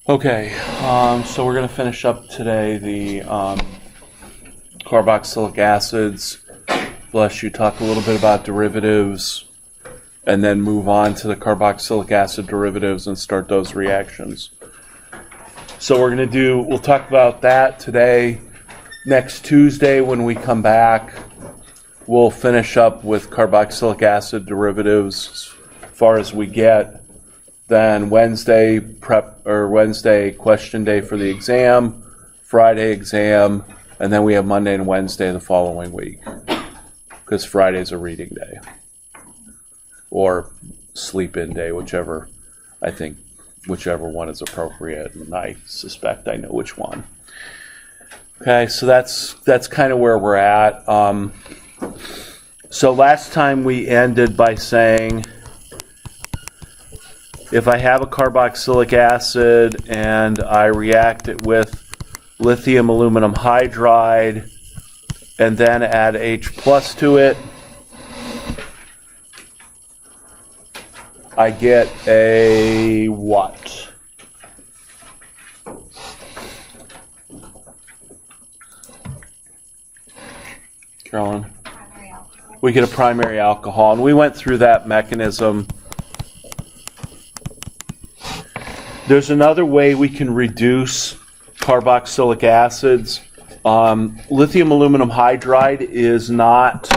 Okay, so we're going to finish up today the carboxylic acids. Bless you, talk a little bit about derivatives, and then move on to the carboxylic acid derivatives and start those reactions. So we'll talk about that today. Next Tuesday when we come back, we'll finish up with carboxylic acid derivatives as far as we get. Then Wednesday question day for the exam, Friday exam, and then we have Monday and Wednesday the following week because Friday's a reading day or sleep-in day, whichever one is appropriate, and I suspect I know which one. Okay, so that's kind of where we're at. So last time we ended by saying, if I have a carboxylic acid and I react it with lithium aluminum hydride and then add H plus to it, I get a what? Carolyn? We get a primary alcohol, and we went through that mechanism. There's another way we can reduce carboxylic acids. Lithium aluminum hydride is not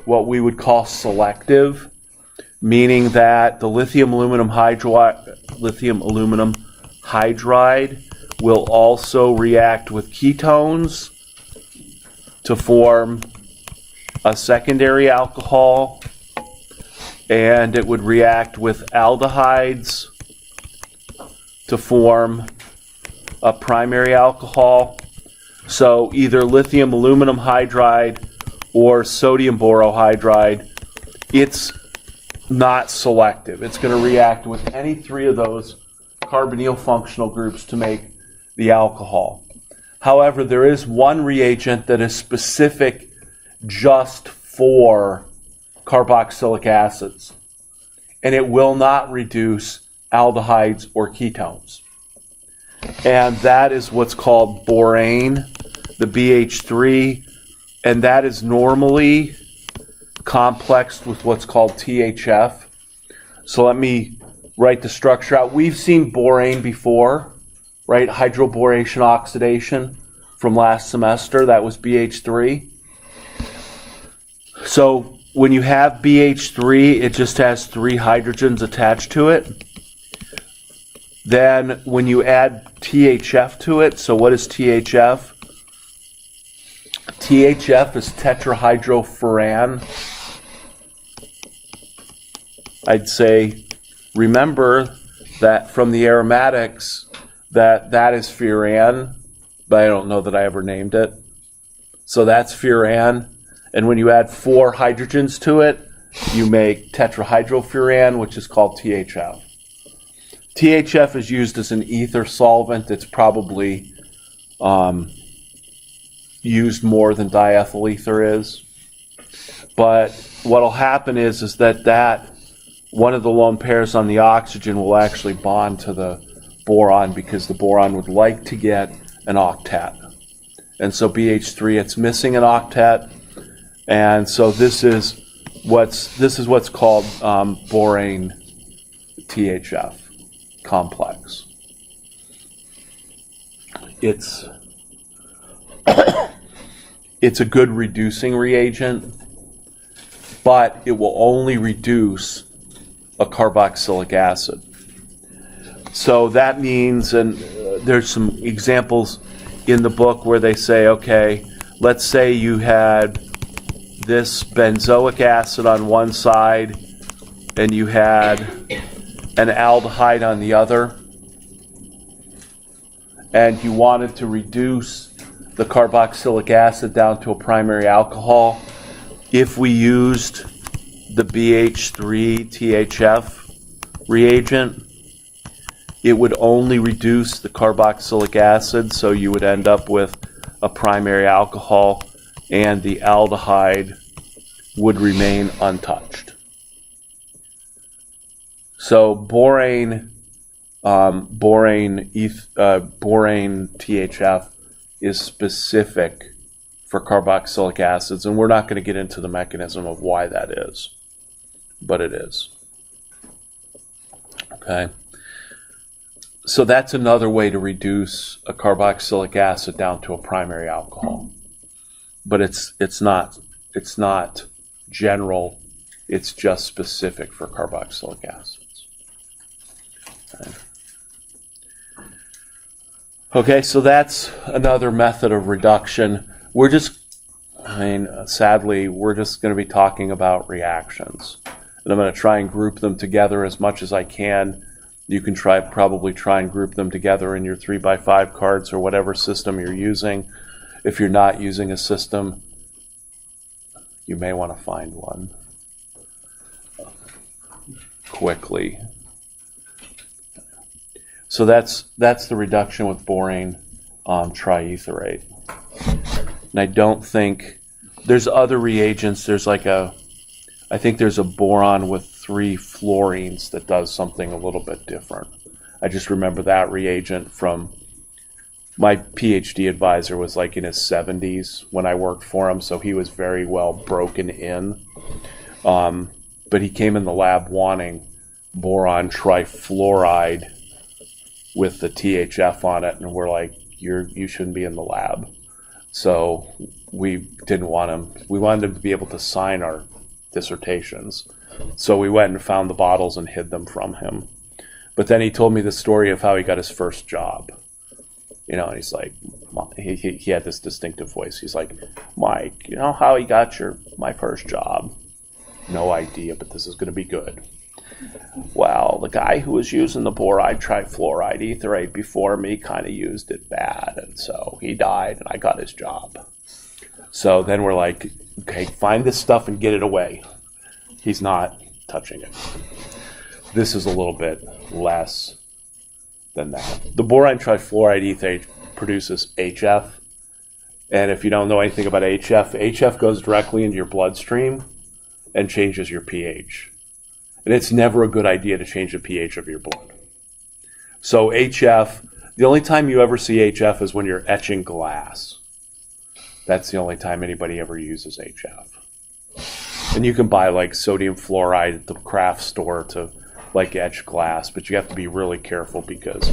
what we would call selective, meaning that the lithium aluminum hydride will also react with ketones to form a secondary alcohol, and it would react with aldehydes to form a primary alcohol. So either lithium aluminum hydride or sodium borohydride, it's not selective. It's going to react with any three of those carbonyl functional groups to make the alcohol. However, there is one reagent that is specific just for carboxylic acids, and it will not reduce aldehydes or ketones. And that is what's called borane, the BH3, and that is normally complexed with what's called THF. So let me write the structure out. We've seen borane before, right? Hydroboration oxidation from last semester, that was BH3. So when you have BH3, it just has 3 hydrogens attached to it. Then when you add THF to it, so what is THF? THF is tetrahydrofuran. I'd say, remember that from the aromatics, that is furan, but I don't know that I ever named it. So that's furan. And when you add 4 hydrogens to it, you make tetrahydrofuran, which is called THF. THF is used as an ether solvent. It's probably used more than diethyl ether is. But what will happen is that one of the lone pairs on the oxygen will actually bond to the boron because the boron would like to get an octet. And so BH3, it's missing an octet. And so this is what's called borane THF complex. It's a good reducing reagent, but it will only reduce a carboxylic acid. So that means, and there's some examples in the book where they say, okay, let's say you had this benzoic acid on one side and you had an aldehyde on the other, and you wanted to reduce the carboxylic acid down to a primary alcohol. If we used the BH3 THF reagent, it would only reduce the carboxylic acid, so you would end up with a primary alcohol, and the aldehyde would remain untouched. So borane borane THF is specific for carboxylic acids, and we're not going to get into the mechanism of why that is, but it is. Okay. So that's another way to reduce a carboxylic acid down to a primary alcohol. But it's not general, it's just specific for carboxylic acids. Okay, so that's another method of reduction. Sadly, we're just going to be talking about reactions. And I'm going to try and group them together as much as I can. You can probably try and group them together in your 3x5 cards or whatever system you're using. If you're not using a system, you may want to find one quickly. So that's the reduction with borane trietherate. And I don't think there's other reagents. I think there's a boron with 3 fluorines that does something a little bit different. I just remember that reagent from my PhD advisor was like in his 70s when I worked for him, so he was very well broken in. But he came in the lab wanting boron trifluoride with the THF on it, and we're like, you shouldn't be in the lab. So we didn't want him. We wanted him to be able to sign our dissertations. So we went and found the bottles and hid them from him. But then he told me the story of how he got his first job. And he's like, he had this distinctive voice. He's like, Mike, you know how he got my first job? No idea, but this is going to be good. Well, the guy who was using the boride trifluoride etherate before me kind of used it bad, and so he died, and I got his job. So then we're like, okay, find this stuff and get it away. He's not touching it. This is a little bit less than that. The boron trifluoride etherate produces HF, and if you don't know anything about HF goes directly into your bloodstream and changes your pH. And it's never a good idea to change the pH of your blood. So HF, the only time you ever see HF is when you're etching glass. That's the only time anybody ever uses HF. And you can buy like sodium fluoride at the craft store to like etch glass, but you have to be really careful because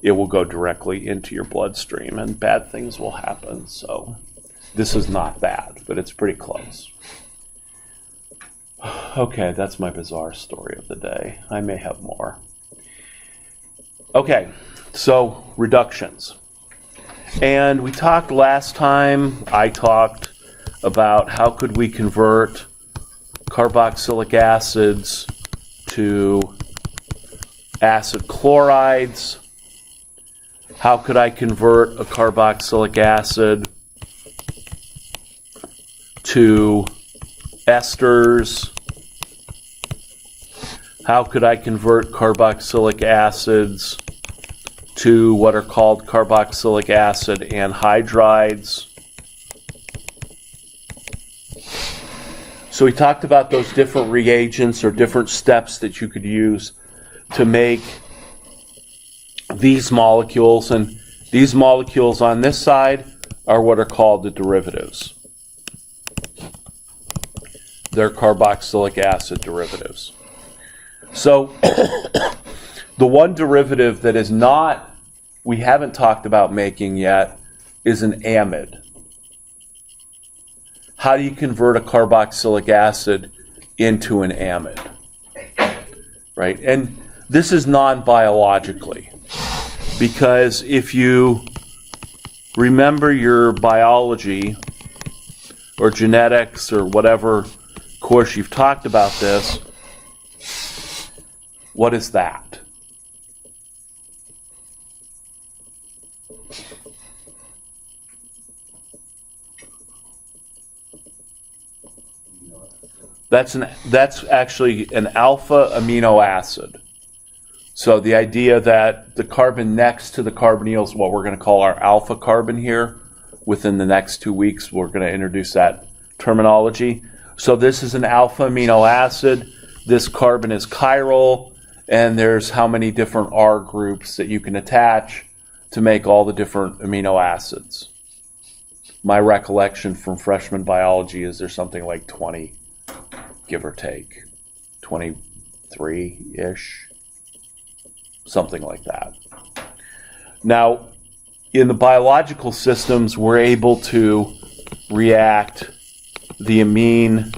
it will go directly into your bloodstream and bad things will happen. So this is not bad, but it's pretty close. Okay, that's my bizarre story of the day. I may have more. Okay, so reductions. And we talked last time, I talked about how could we convert carboxylic acids to acid chlorides. How could I convert a carboxylic acid to esters? How could I convert carboxylic acids to what are called carboxylic acid anhydrides? So we talked about those different reagents or different steps that you could use to make these molecules, and these molecules on this side are what are called the derivatives. They're carboxylic acid derivatives. So the one derivative that is not, we haven't talked about making yet, is an amide. How do you convert a carboxylic acid into an amide? Right? And this is non-biologically, because if you remember your biology or genetics or whatever course you've talked about this, what is that? That's actually an alpha amino acid. So the idea that the carbon next to the carbonyl is what we're going to call our alpha carbon here. Within the next 2 weeks, we're going to introduce that terminology. So this is an alpha amino acid. This carbon is chiral, and there's how many different R groups that you can attach to make all the different amino acids. My recollection from freshman biology is there's something like 20, give or take, 23-ish, something like that. Now, in the biological systems, we're able to react the amine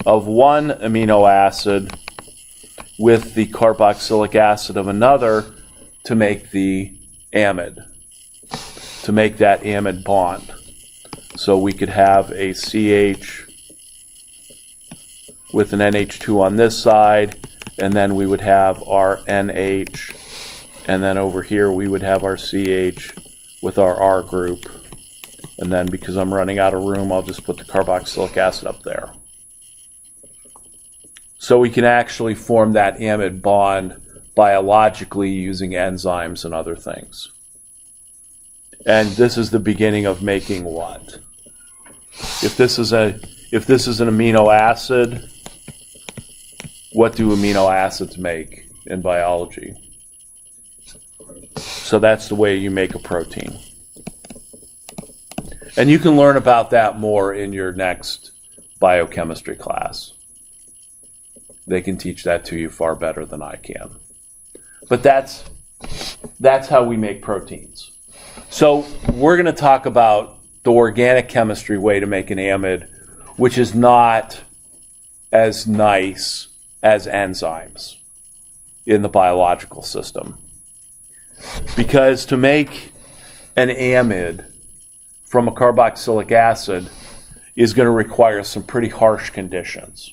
of one amino acid with the carboxylic acid of another to make the amide, to make that amide bond. So we could have a CH with an NH2 on this side, and then we would have our NH, and then over here we would have our CH with our R group. And then because I'm running out of room, I'll just put the carboxylic acid up there. So we can actually form that amide bond biologically using enzymes and other things. And this is the beginning of making what? If this is an amino acid, what do amino acids make in biology? So that's the way you make a protein. And you can learn about that more in your next biochemistry class. They can teach that to you far better than I can. But that's how we make proteins. So we're going to talk about the organic chemistry way to make an amide, which is not as nice as enzymes in the biological system. Because to make an amide from a carboxylic acid is going to require some pretty harsh conditions.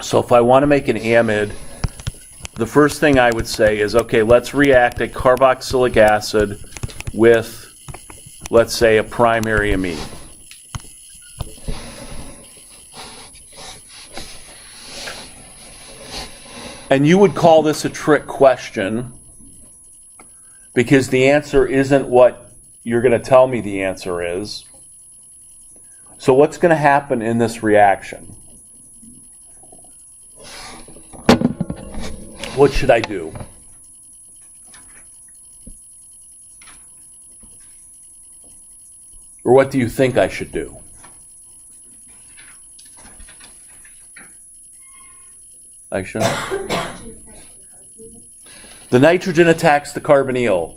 So if I want to make an amide, the first thing I would say is, okay, let's react a carboxylic acid with, let's say, a primary amine. And you would call this a trick question because the answer isn't what you're going to tell me the answer is. So what's going to happen in this reaction? What should I do? Or what do you think I should do? I should. The nitrogen attacks the carbonyl.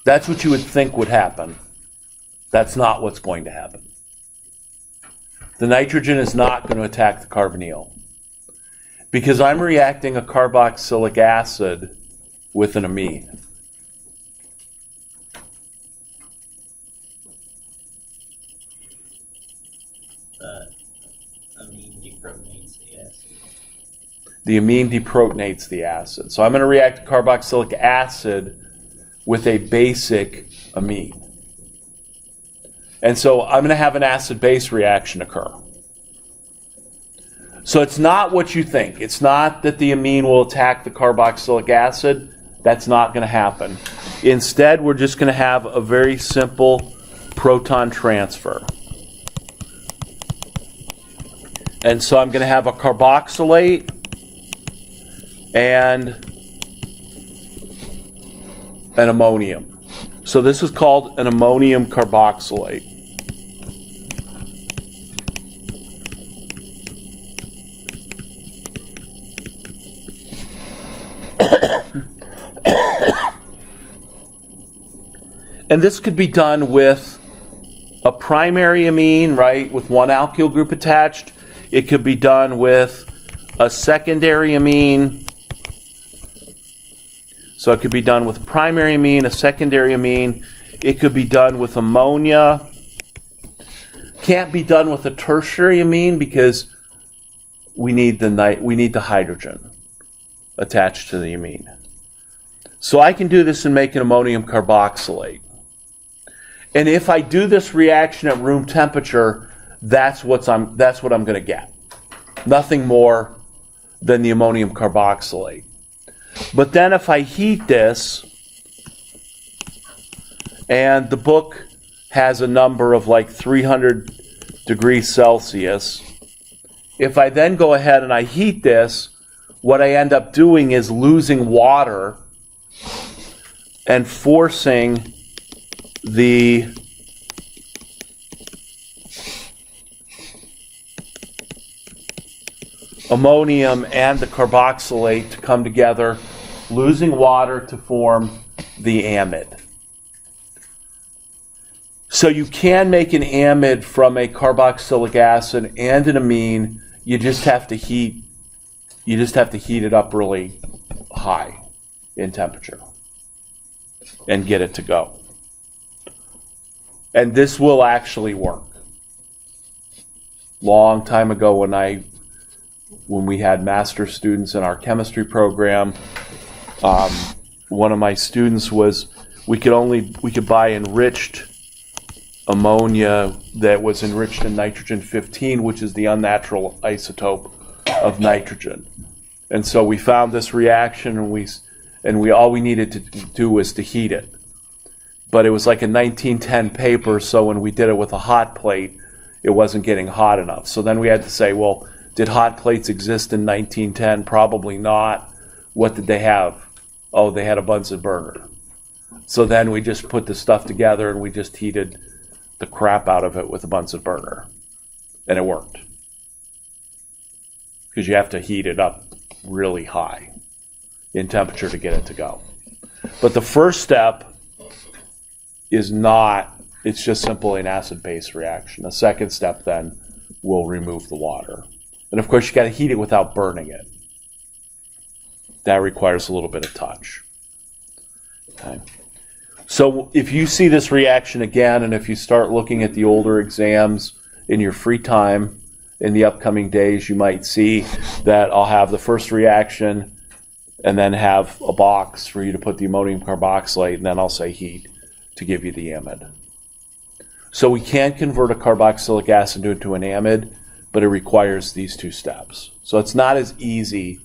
That's what you would think would happen. That's not what's going to happen. The nitrogen is not going to attack the carbonyl because I'm reacting a carboxylic acid with an amine. Amine deprotonates the acid. The amine deprotonates the acid. So I'm going to react carboxylic acid with a basic amine. And so I'm going to have an acid-base reaction occur. So it's not what you think. It's not that the amine will attack the carboxylic acid. That's not going to happen. Instead, we're just going to have a very simple proton transfer. And so I'm going to have a carboxylate and an ammonium. So this is called an ammonium carboxylate. And this could be done with a primary amine, right, with one alkyl group attached. It could be done with a secondary amine. So it could be done with a primary amine, a secondary amine. It could be done with ammonia. Can't be done with a tertiary amine because we need the hydrogen attached to the amine. So I can do this and make an ammonium carboxylate. And if I do this reaction at room temperature, that's what I'm going to get. Nothing more than the ammonium carboxylate. But then if I heat this, and the book has a number of like 300 degrees Celsius, If I then go ahead and I heat this, what I end up doing is losing water and forcing the ammonium and the carboxylate to come together, losing water to form the amide. So you can make an amide from a carboxylic acid and an amine. You just have to heat it up really high in temperature and get it to go. And this will actually work. Long time ago when we had master students in our chemistry program, one of my students was, we could buy enriched ammonia that was enriched in nitrogen 15, which is the unnatural isotope of nitrogen. And so we found this reaction, and we all we needed to do was to heat it. But it was like a 1910 paper, so when we did it with a hot plate, it wasn't getting hot enough. So then we had to say, well, did hot plates exist in 1910? Probably not. What did they have? Oh, they had a Bunsen burner. So then we just put the stuff together and we just heated the crap out of it with a Bunsen burner. And it worked. Because you have to heat it up really high in temperature to get it to go. But the first step is not, it's just simply an acid-base reaction. The second step then will remove the water. And of course you got to heat it without burning it. That requires a little bit of touch. Okay. So if you see this reaction again, and if you start looking at the older exams in your free time in the upcoming days, you might see that I'll have the first reaction and then have a box for you to put the ammonium carboxylate, and then I'll say heat to give you the amide. So we can convert a carboxylic acid into an amide, but it requires these two steps. So it's not as easy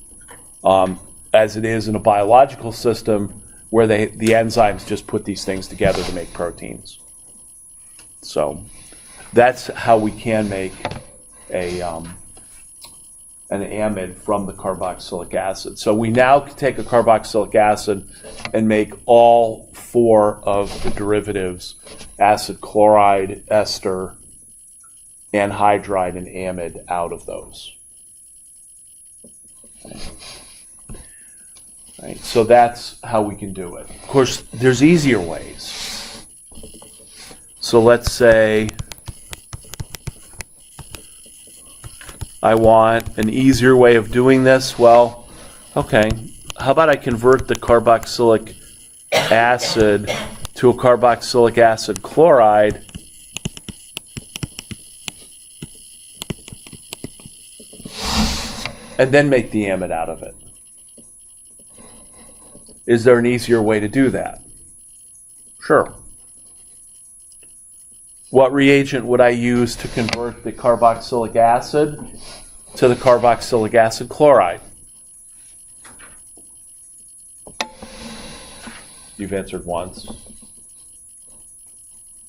as it is in a biological system where the enzymes just put these things together to make proteins. So that's how we can make an amide from the carboxylic acid. So we now can take a carboxylic acid and make all four of the derivatives, acid, chloride, ester, anhydride, and amide, out of those. Okay. Right, so that's how we can do it. Of course, there's easier ways. So let's say I want an easier way of doing this. Well, okay, how about I convert the carboxylic acid to a carboxylic acid chloride, and then make the amide out of it. Is there an easier way to do that? Sure. What reagent would I use to convert the carboxylic acid to the carboxylic acid chloride? You've answered once.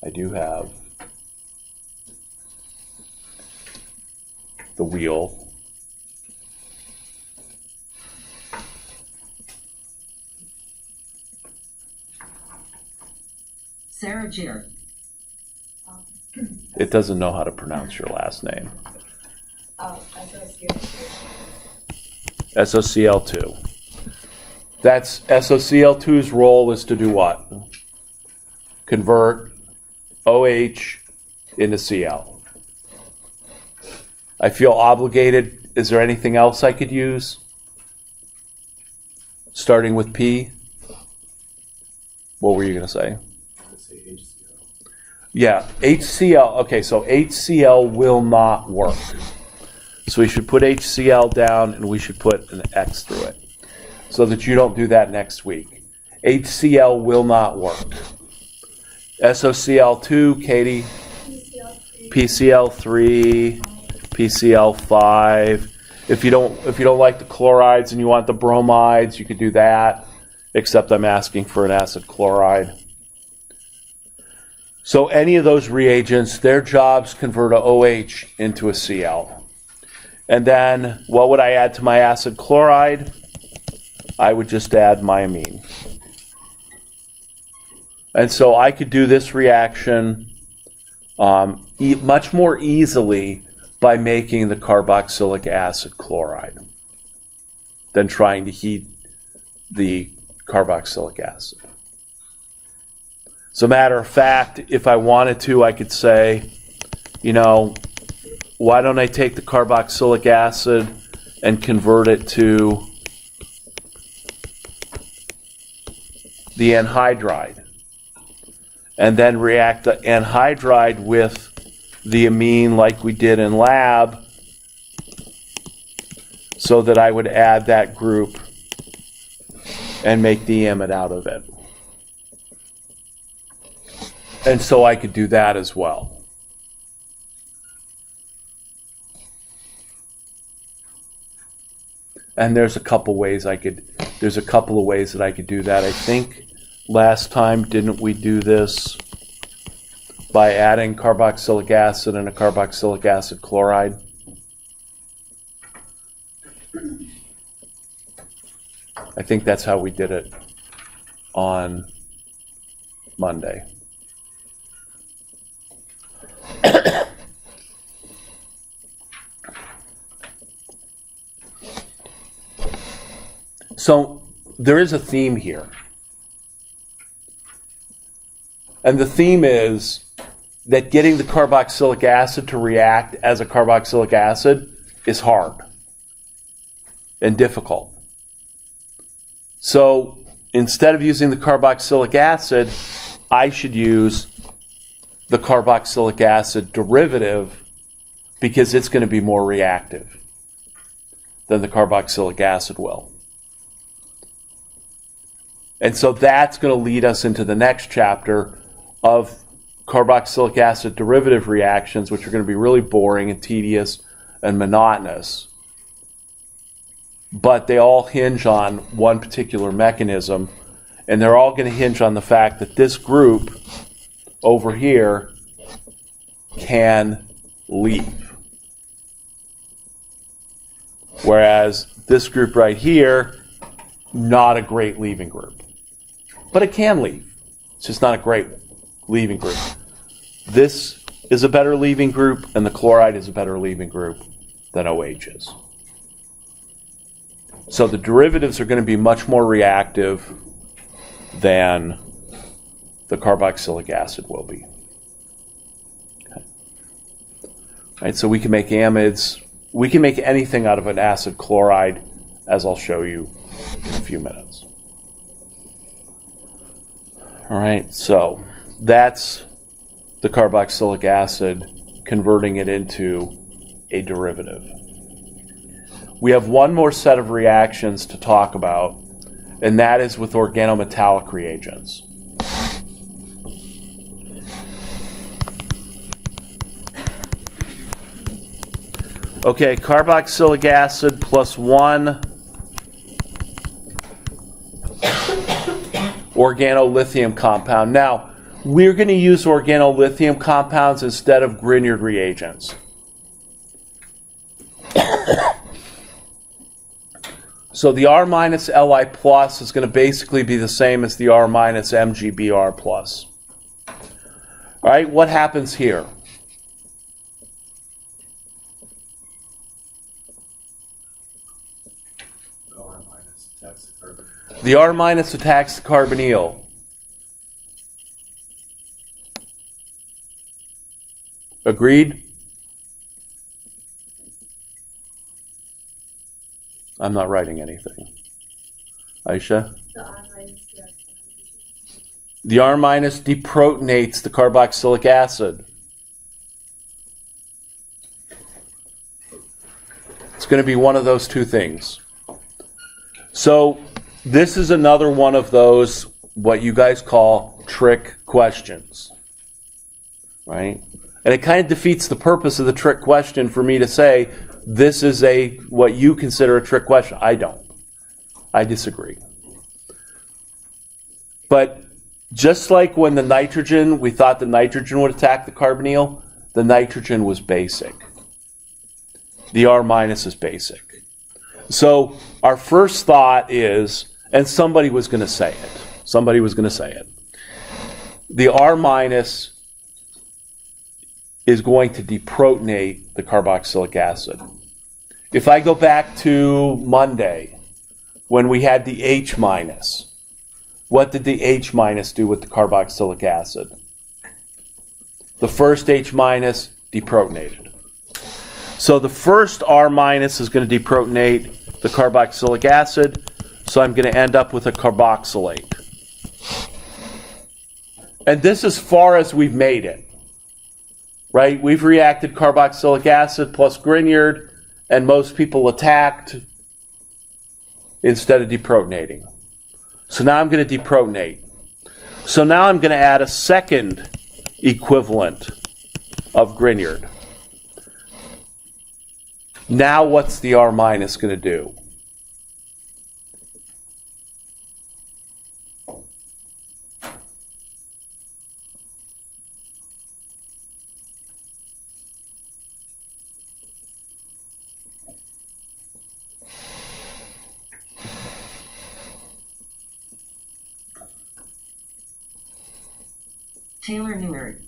I do have the wheel. Sarah Gier. It doesn't know how to pronounce your last name. SOCl2. That's SOCl2's role is to do what? Convert OH into Cl. I feel obligated. Is there anything else I could use? Starting with P? What were you going to say? Yeah, HCl. Okay, so HCl will not work. So we should put HCl down and we should put an X through it so that you don't do that next week. HCl will not work. SOCl2, Katie? PCl3, PCl5. If you don't like the chlorides and you want the bromides, you could do that, except I'm asking for an acid chloride. So any of those reagents, their jobs convert a OH into a Cl. And then what would I add to my acid chloride? I would just add my amine. And so I could do this reaction much more easily by making the carboxylic acid chloride than trying to heat the carboxylic acid. As a matter of fact, if I wanted to, I could say, why don't I take the carboxylic acid and convert it to the anhydride, and then react the anhydride with the amine like we did in lab, so that I would add that group and make the amide out of it. And so I could do that as well. And there's a couple of ways that I could do that. I think last time, didn't we do this by adding carboxylic acid and a carboxylic acid chloride? I think that's how we did it on Monday. So there is a theme here. And the theme is that getting the carboxylic acid to react as a carboxylic acid is hard and difficult. So instead of using the carboxylic acid, I should use the carboxylic acid derivative because it's going to be more reactive than the carboxylic acid will. And so that's going to lead us into the next chapter of carboxylic acid derivative reactions, which are going to be really boring and tedious and monotonous. But they all hinge on one particular mechanism, and they're all going to hinge on the fact that this group over here can leave. Whereas this group right here, not a great leaving group. But it can leave. It's just not a great leaving group. This is a better leaving group, and the chloride is a better leaving group than OH is. So the derivatives are going to be much more reactive than the carboxylic acid will be. Okay. All right, so we can make amides. We can make anything out of an acid chloride, as I'll show you in a few minutes. All right, so that's the carboxylic acid, converting it into a derivative. We have one more set of reactions to talk about, and that is with organometallic reagents. Okay, carboxylic acid plus 1 organolithium compound. Now, we're going to use organolithium compounds instead of Grignard reagents. So the R minus Li plus is going to basically be the same as the R minus MgBr plus. All right, what happens here? The R minus attacks the carbonyl. Agreed? I'm not writing anything. Aisha? The R minus deprotonates the carboxylic acid. It's going to be one of those two things. So this is another one of those, what you guys call trick questions, right? And it kind of defeats the purpose of the trick question for me to say, this is what you consider a trick question. I don't. I disagree. But just like when the nitrogen, we thought the nitrogen would attack the carbonyl, the nitrogen was basic. The R minus is basic. So our first thought is, and somebody was going to say it. The R minus is going to deprotonate the carboxylic acid. If I go back to Monday, when we had the H minus, what did the H minus do with the carboxylic acid? The first H minus deprotonated. So the first R minus is going to deprotonate the carboxylic acid, so I'm going to end up with a carboxylate. And this is far as we've made it, right? We've reacted carboxylic acid plus Grignard, and most people attacked instead of deprotonating. So now I'm going to deprotonate. So now I'm going to add a second equivalent of Grignard. Now what's the R minus going to do? Taylor Neward.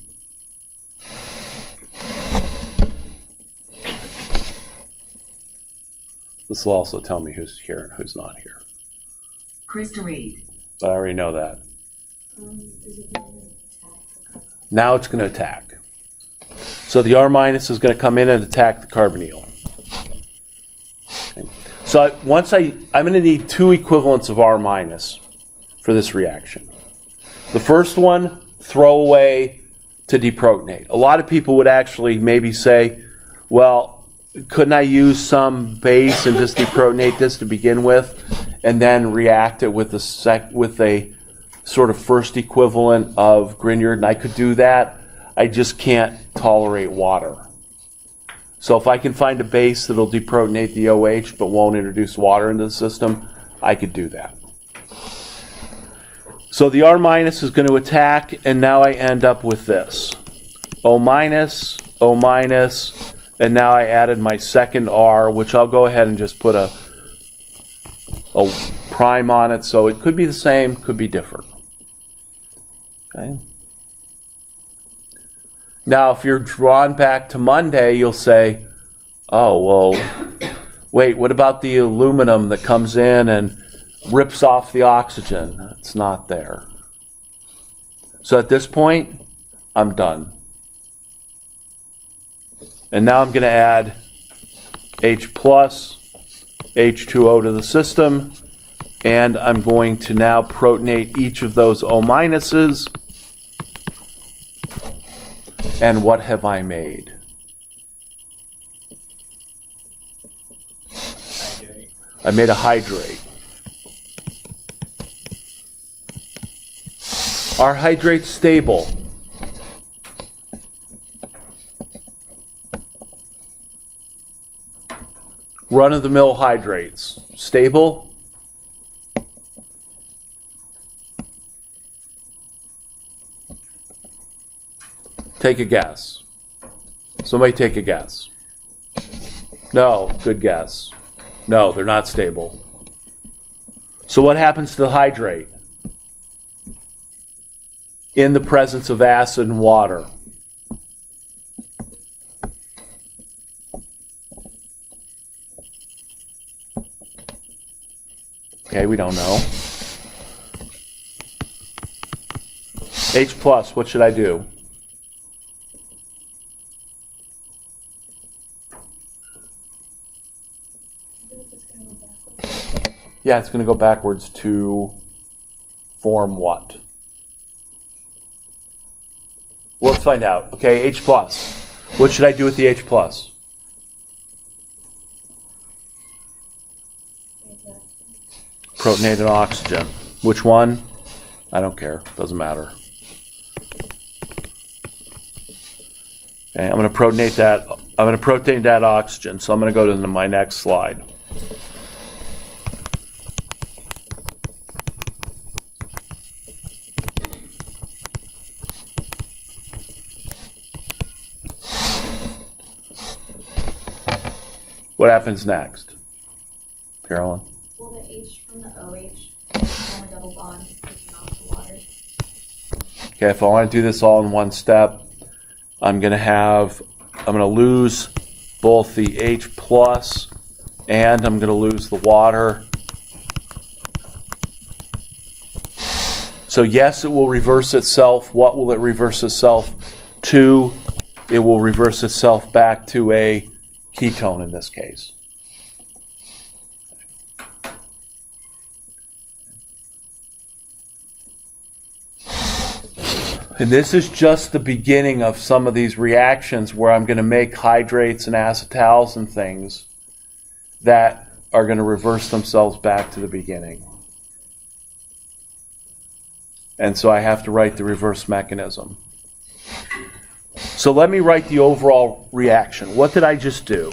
This will also tell me who's here and who's not here. Krista Reed. But I already know that. Now it's going to attack. So the R minus is going to come in and attack the carbonyl. Okay. So I'm going to need two equivalents of R minus for this reaction. The first one, throw away to deprotonate. A lot of people would actually maybe say, well, couldn't I use some base and just deprotonate this to begin with and then react it with a sort of first equivalent of Grignard? And I could do that. I just can't tolerate water. So if I can find a base that'll deprotonate the OH but won't introduce water into the system, I could do that. So the R minus is going to attack, and now I end up with this. O minus, and now I added my second R, which I'll go ahead and just put a prime on it, so it could be the same, could be different. Okay. Now, if you're drawn back to Monday, you'll say, oh, well, wait, what about the aluminum that comes in and rips off the oxygen? It's not there. So at this point, I'm done. And now I'm going to add H plus, H2O to the system, and I'm going to now protonate each of those O minuses. And what have I made? Hydrate. I made a hydrate. Are hydrates stable? Run-of-the-mill hydrates. Stable? Take a guess. Somebody take a guess. No, good guess. No, they're not stable. So what happens to the hydrate? In the presence of acid and water. Okay, we don't know. H plus, what should I do? Yeah, it's going to go backwards to form what? Well, let's find out. Okay, H plus. What should I do with the H plus? Protonated oxygen. Which one? I don't care. Doesn't matter. Okay, I'm going to protonate that. I'm going to protonate that oxygen. So I'm going to go to my next slide. What happens next? Carolyn? Will the H from the OH form a double bond taking off the water? Okay, if I want to do this all in one step, I'm going to lose both the H plus and I'm going to lose the water. So yes, it will reverse itself. What will it reverse itself to? It will reverse itself back to a ketone in this case. And this is just the beginning of some of these reactions where I'm going to make hydrates and acetals and things that are going to reverse themselves back to the beginning. And so I have to write the reverse mechanism. So let me write the overall reaction. What did I just do?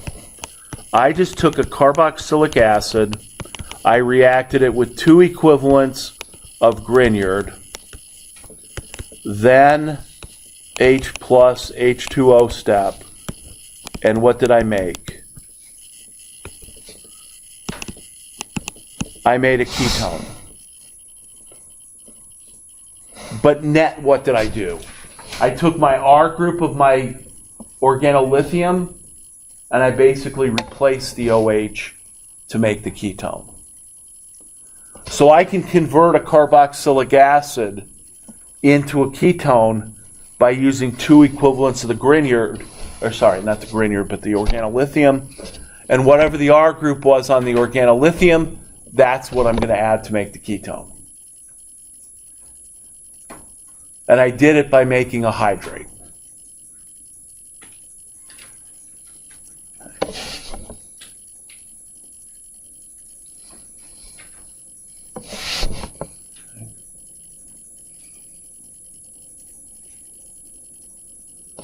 I just took a carboxylic acid, I reacted it with 2 equivalents of Grignard, then H plus H2O step, and what did I make? I made a ketone. But net, what did I do? I took my R group of my organolithium and I basically replaced the OH to make the ketone. So I can convert a carboxylic acid into a ketone by using 2 equivalents of the Grignard, or sorry, not the Grignard, but the organolithium. And whatever the R group was on the organolithium, that's what I'm going to add to make the ketone. And I did it by making a hydrate.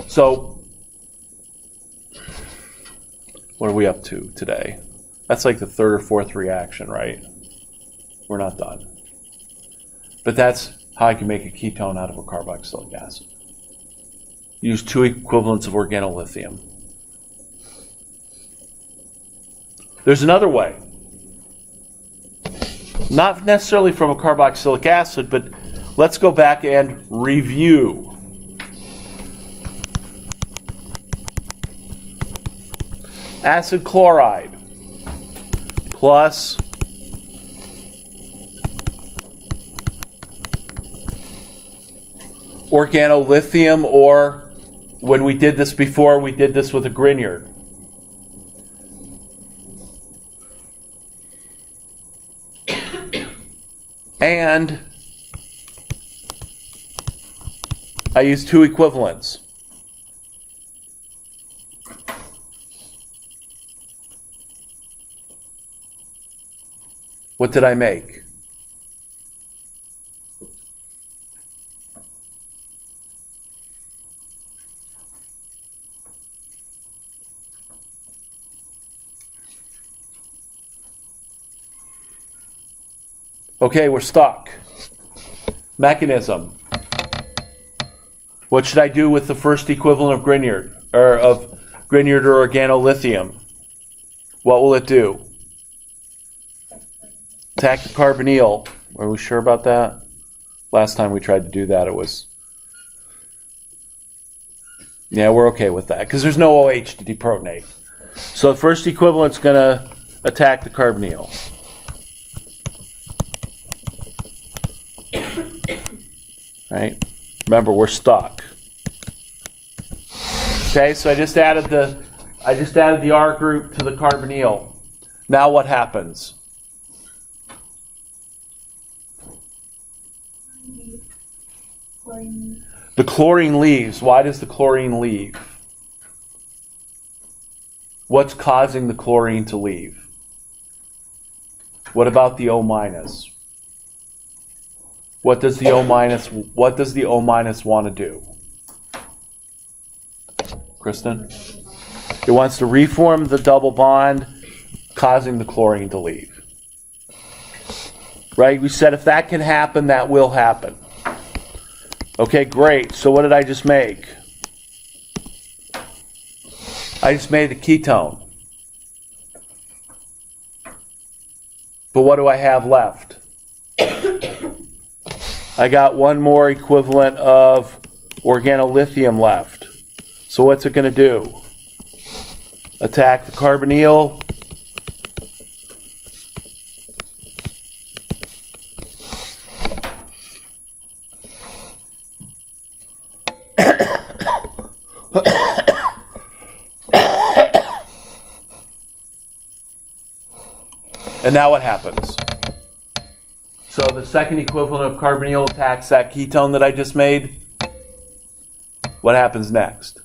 So, what are we up to today? That's like the 3rd or 4th reaction, right? We're not done. But that's how I can make a ketone out of a carboxylic acid. Use 2 equivalents of organolithium. There's another way. Not necessarily from a carboxylic acid, but let's go back and review. Acid chloride plus organolithium, or when we did this before, we did this with a Grignard. And I used 2 equivalents. What did I make? Okay, we're stuck. Mechanism. What should I do with the first equivalent of Grignard, or organolithium? What will it do? Attack the carbonyl. Are we sure about that? Last time we tried to do that, it was... Yeah, we're okay with that, because there's no OH to deprotonate. So the first equivalent's going to attack the carbonyl. Right? Remember, we're stuck. Okay, so I just added the R group to the carbonyl. Now what happens? Chlorine. The chlorine leaves. Why does the chlorine leave? What's causing the chlorine to leave? What about the O minus? What does the O minus want to do? Kristen? It wants to reform the double bond, causing the chlorine to leave. Right? We said if that can happen, that will happen. Okay, great. So what did I just make? I just made a ketone. But what do I have left? I got one more equivalent of organolithium left. So what's it going to do? Attack the carbonyl. And now what happens? So the second equivalent of carbonyl attacks that ketone that I just made. What happens next?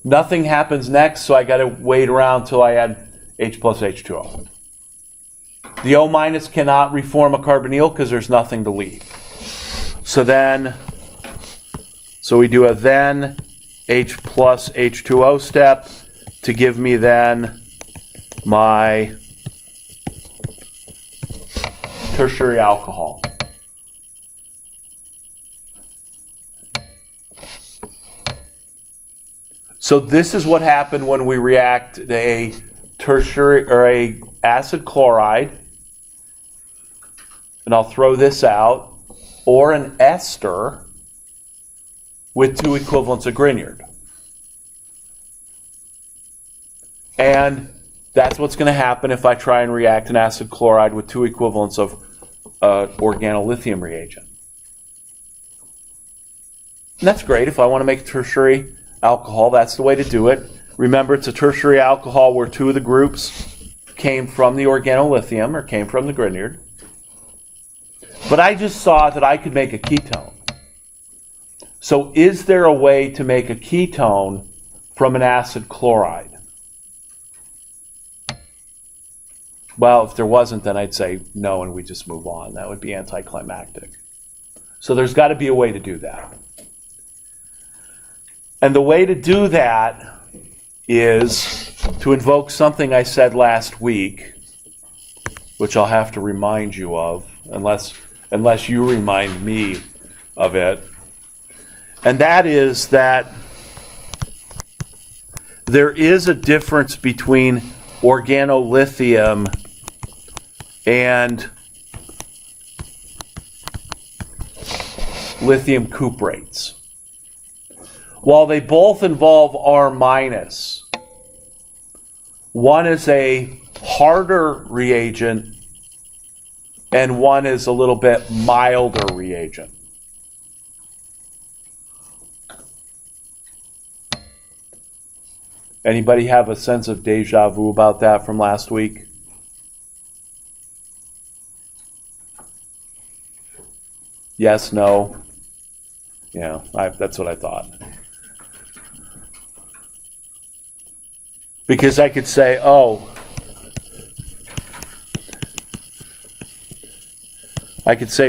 Nothing happens next, so I got to wait around till I add H plus H2O. The O minus cannot reform a carbonyl because there's nothing to leave. So we do a then H plus H2O step to give me then my tertiary alcohol. So this is what happened when we react a tertiary or a acid chloride, and I'll throw this out, or an ester with two equivalents of Grignard. And that's what's going to happen if I try and react an acid chloride with two equivalents of organolithium reagent. And that's great. If I want to make a tertiary alcohol, that's the way to do it. Remember, it's a tertiary alcohol where two of the groups came from the organolithium or came from the Grignard. But I just saw that I could make a ketone. So is there a way to make a ketone from an acid chloride? Well, if there wasn't, then I'd say no and we just move on. That would be anticlimactic. So there's got to be a way to do that. And the way to do that is to invoke something I said last week, which I'll have to remind you of, unless you remind me of it. And that is that there is a difference between organolithium and lithium cuprates. While they both involve R minus, one is a harder reagent and one is a little bit milder reagent. Anybody have a sense of deja vu about that from last week? Yes, no? Yeah, that's what I thought. Because I could say,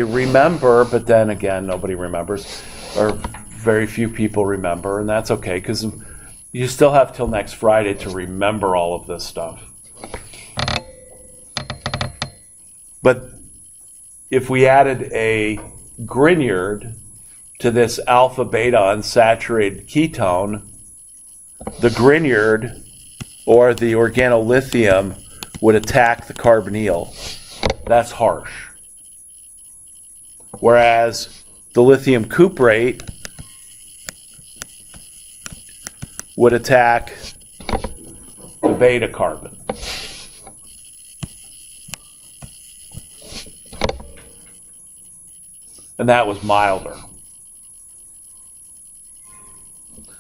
remember, but then again, nobody remembers, or very few people remember, and that's okay, because you still have till next Friday to remember all of this stuff. But if we added a Grignard to this alpha-beta unsaturated ketone, the Grignard or the organolithium would attack the carbonyl. That's harsh. Whereas the lithium cuprate would attack the beta carbon. And that was milder.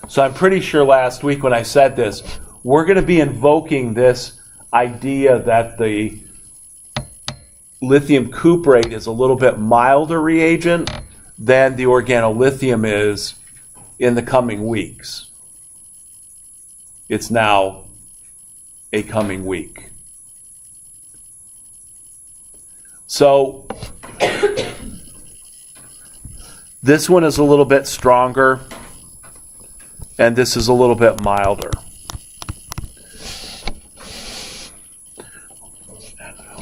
So I'm pretty sure last week when I said this, we're going to be invoking this idea that the lithium cuprate is a little bit milder reagent than the organolithium is in the coming weeks. It's now a coming week. So this one is a little bit stronger, and this is a little bit milder.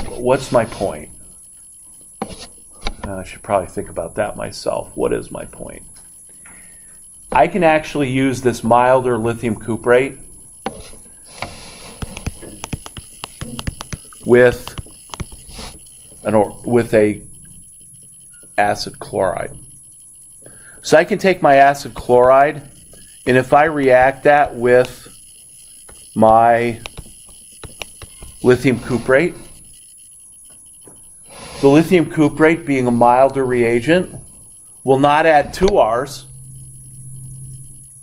What's my point? I should probably think about that myself. What is my point? I can actually use this milder lithium cuprate with a acid chloride. So I can take my acid chloride, and if I react that with my lithium cuprate, the lithium cuprate, being a milder reagent, will not add 2 Rs.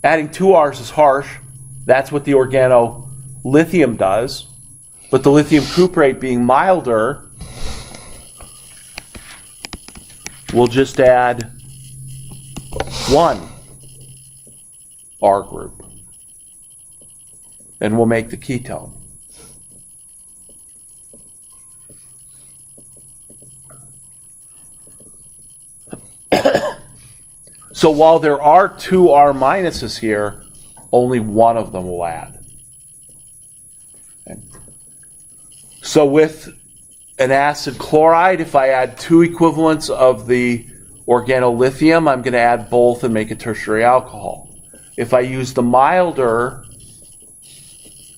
Adding 2 Rs is harsh. That's what the organolithium does. But the lithium cuprate, being milder, will just add 1 R group. And we'll make the ketone. So while there are 2 R minuses here, only one of them will add. Okay. So with an acid chloride, if I add 2 equivalents of the organolithium, I'm going to add both and make a tertiary alcohol. If I use the milder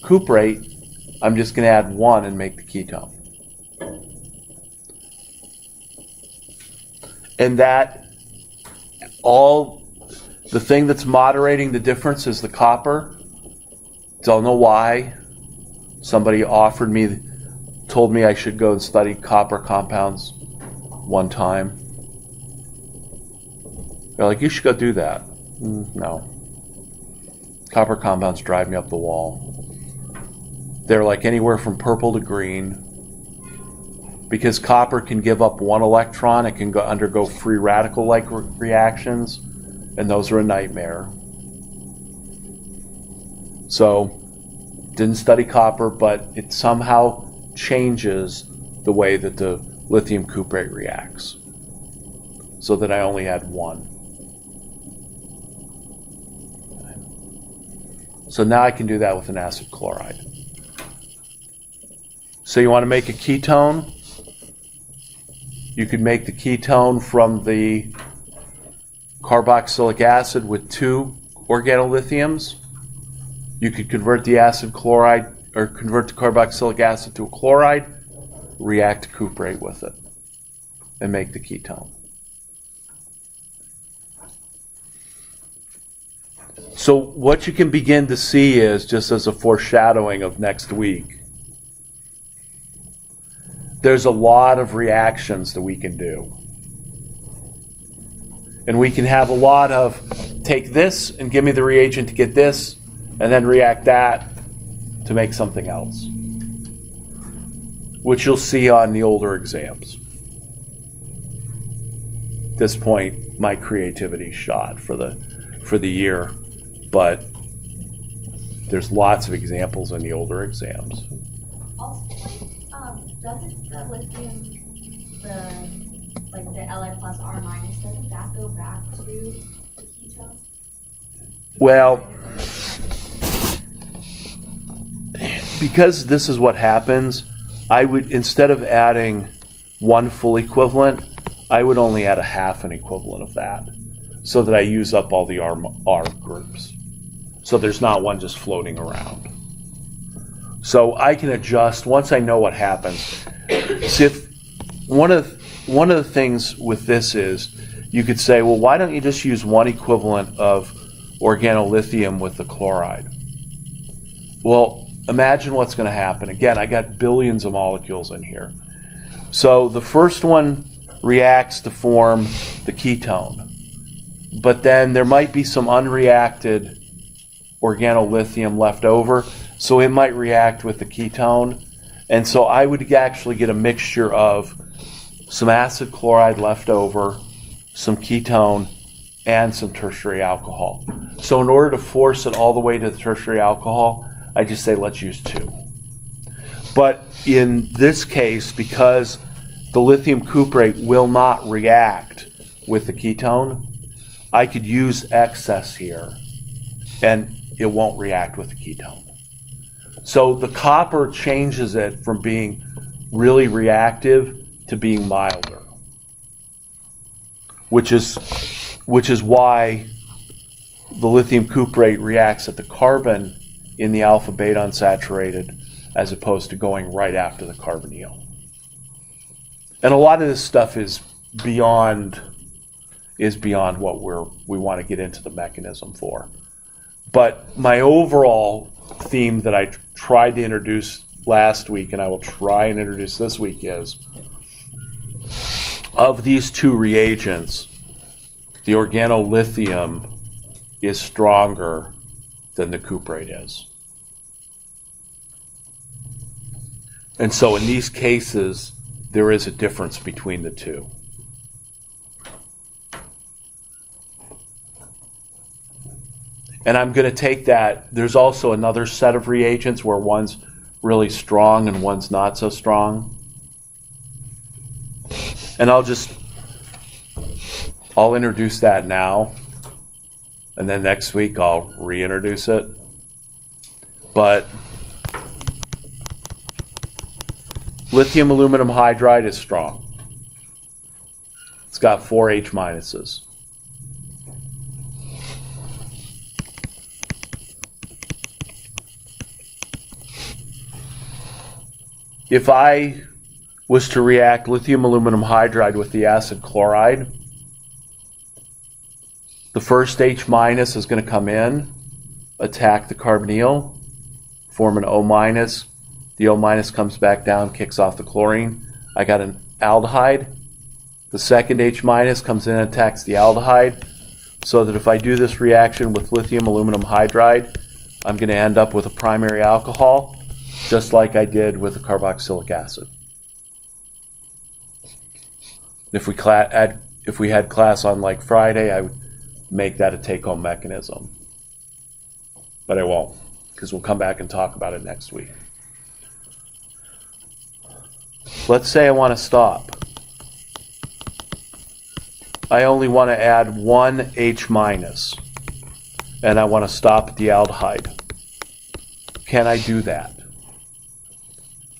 cuprate, I'm just going to add 1 and make the ketone. And that the thing that's moderating the difference is the copper. Don't know why. Somebody told me I should go and study copper compounds one time. They're like, you should go do that. No. Copper compounds drive me up the wall. They're like anywhere from purple to green. Because copper can give up 1 electron, it can undergo free radical-like reactions, and those are a nightmare. So, didn't study copper, but it somehow changes the way that the lithium cuprate reacts, so that I only had 1. So now I can do that with an acid chloride. So you want to make a ketone? You could make the ketone from the carboxylic acid with 2 organolithiums. You could convert the acid chloride, or convert the carboxylic acid to a chloride, react cuprate with it, and make the ketone. So what you can begin to see is, just as a foreshadowing of next week, there's a lot of reactions that we can do. And we can have a lot of, take this and give me the reagent to get this, and then react that to make something else, which you'll see on the older exams. At this point, my creativity's shot for the year, but there's lots of examples in the older exams. Also, doesn't the lithium, the Li plus R minus, doesn't that go back to the ketone? Well, because this is what happens, I would, instead of adding 1 full equivalent, I would only add a half an equivalent of that, so that I use up all the R groups. So there's not one just floating around. So I can adjust once I know what happens. See, if one of the things with this is, you could say, well, why don't you just use 1 equivalent of organolithium with the chloride? Well, imagine what's going to happen. Again, I got billions of molecules in here. So the first one reacts to form the ketone. But then there might be some unreacted organolithium left over, so it might react with the ketone. And so I would actually get a mixture of some acid chloride left over, some ketone, and some tertiary alcohol. So in order to force it all the way to the tertiary alcohol, I just say let's use 2. But in this case, because the lithium cuprate will not react with the ketone, I could use excess here, and it won't react with the ketone. So the copper changes it from being really reactive to being milder, which is why the lithium cuprate reacts at the carbon in the alpha beta unsaturated as opposed to going right after the carbonyl. And a lot of this stuff is beyond what we want to get into the mechanism for. But my overall theme that I tried to introduce last week, and I will try and introduce this week, is of these two reagents, the organolithium is stronger than the cuprate is. And so in these cases, there is a difference between the two. And I'm going to take that. There's also another set of reagents where one's really strong and one's not so strong. And I'll introduce that now. And then next week I'll reintroduce it. But lithium aluminum hydride is strong. It's got 4 H minuses. If I was to react lithium aluminum hydride with the acid chloride, the first H minus is going to come in, attack the carbonyl, form an O minus. The O minus comes back down, kicks off the chlorine. I got an aldehyde. The second H minus comes in and attacks the aldehyde, so that if I do this reaction with lithium aluminum hydride, I'm going to end up with a primary alcohol, just like I did with the carboxylic acid. If we had class on like Friday, I would make that a take-home mechanism. But I won't, because we'll come back and talk about it next week. Let's say I want to stop. I only want to add 1 H minus, and I want to stop at the aldehyde. Can I do that?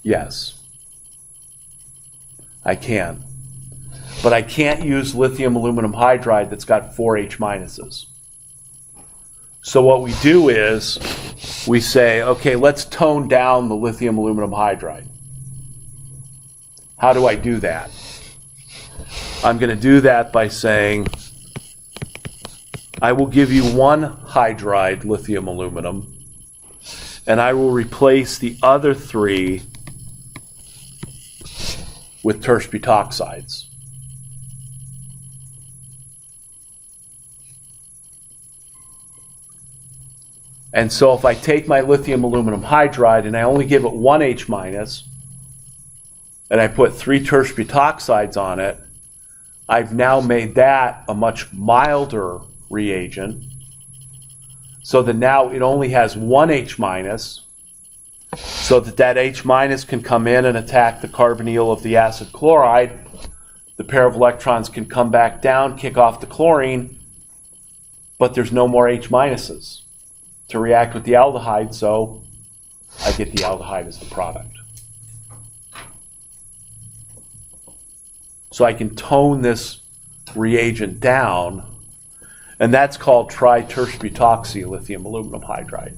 Yes, I can. But I can't use lithium aluminum hydride that's got 4 H minuses. So what we do is we say, okay, let's tone down the lithium aluminum hydride. How do I do that? I'm going to do that by saying, I will give you 1 hydride lithium aluminum, and I will replace the other 3 with terse butoxides. And so if I take my lithium aluminum hydride and I only give it 1 H minus, and I put 3 terse butoxides on it, I've now made that a much milder reagent, so that now it only has 1 H minus, so that H minus can come in and attack the carbonyl of the acid chloride. The pair of electrons can come back down, kick off the chlorine, but there's no more H minuses to react with the aldehyde, so I get the aldehyde as the product. So I can tone this reagent down, and that's called tri-terse butoxy lithium aluminum hydride.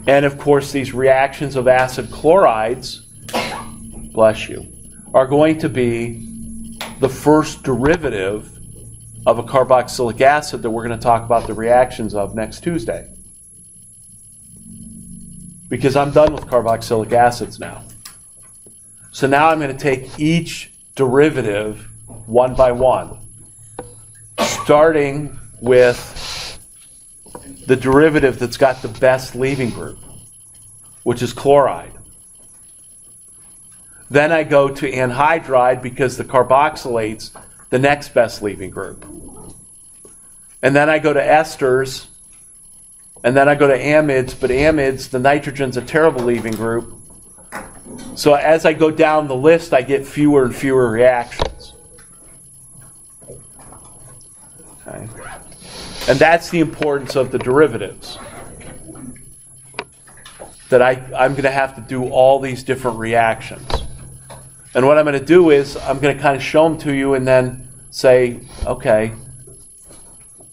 And of course, these reactions of acid chlorides, bless you, are going to be the first derivative of a carboxylic acid that we're going to talk about the reactions of next Tuesday. Because I'm done with carboxylic acids now. So now I'm going to take each derivative one by one, starting with the derivative that's got the best leaving group, which is chloride. Then I go to anhydride because the carboxylate's the next best leaving group. And then I go to esters, and then I go to amides, but amides, the nitrogen's a terrible leaving group. So as I go down the list, I get fewer and fewer reactions. Okay. And that's the importance of the derivatives. That I'm going to have to do all these different reactions. And what I'm going to do is I'm going to kind of show them to you and then say, okay,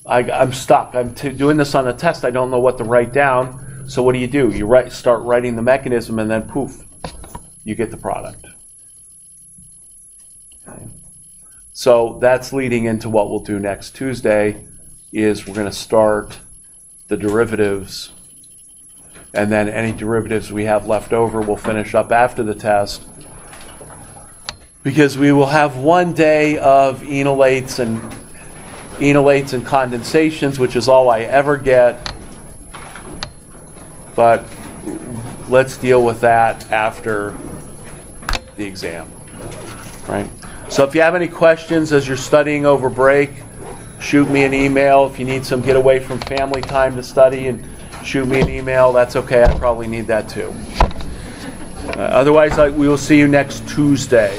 I'm stuck. I'm doing this on a test. I don't know what to write down. So what do? You start writing the mechanism, and then poof, you get the product. Okay. So that's leading into what we'll do next Tuesday. Is we're going to start the derivatives, and then any derivatives we have left over we'll finish up after the test, because we will have 1 day of enolates and condensations, which is all I ever get. But let's deal with that after the exam, right? So if you have any questions as you're studying over break, shoot me an email. If you need some get away from family time to study, and shoot me an email, that's okay. I probably need that too. Otherwise, we will see you next Tuesday.